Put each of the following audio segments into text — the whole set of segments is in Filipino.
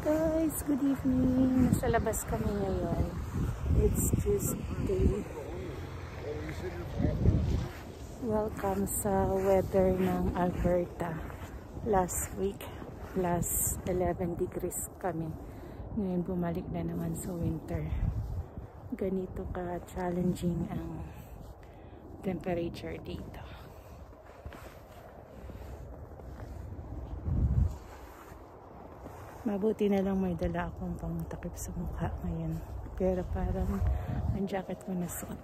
Guys, good evening. Nasa labas kami ngayon. It's Tuesday. Welcome sa weather ng Alberta. Last week, plus 11 degrees kami. Ngayon bumalik na naman sa winter. Ganito ka-challenging ang temperature dito. Mabuti na lang may dala akong pangtakip sa mukha ngayon. Pero parang ang jacket ko na suot.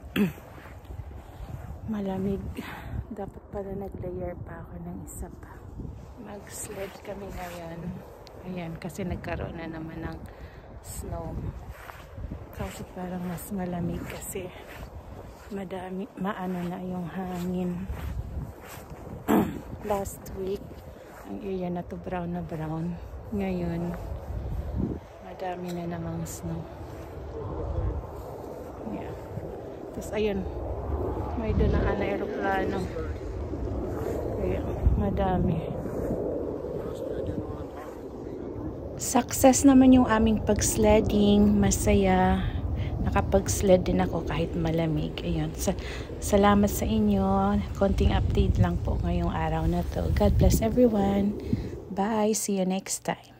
Malamig. Dapat pala nag-layer pa ako ng isa pa. Mag-sled kami ngayon. Ayan, kasi nagkaroon na naman ng snow. Kasi parang mas malamig kasi maano na yung hangin. Last week, ang area na to brown na brown. Ngayon, madami na namang snow. Yeah. Tapos ayun, may doon na aeroplano. Kaya madami. Success naman yung aming pag-sledding. Masaya. Nakapag-sled din ako kahit malamig. Ayun. Salamat sa inyo. Konting update lang po ngayong araw na to. God bless everyone. Bye. See you next time.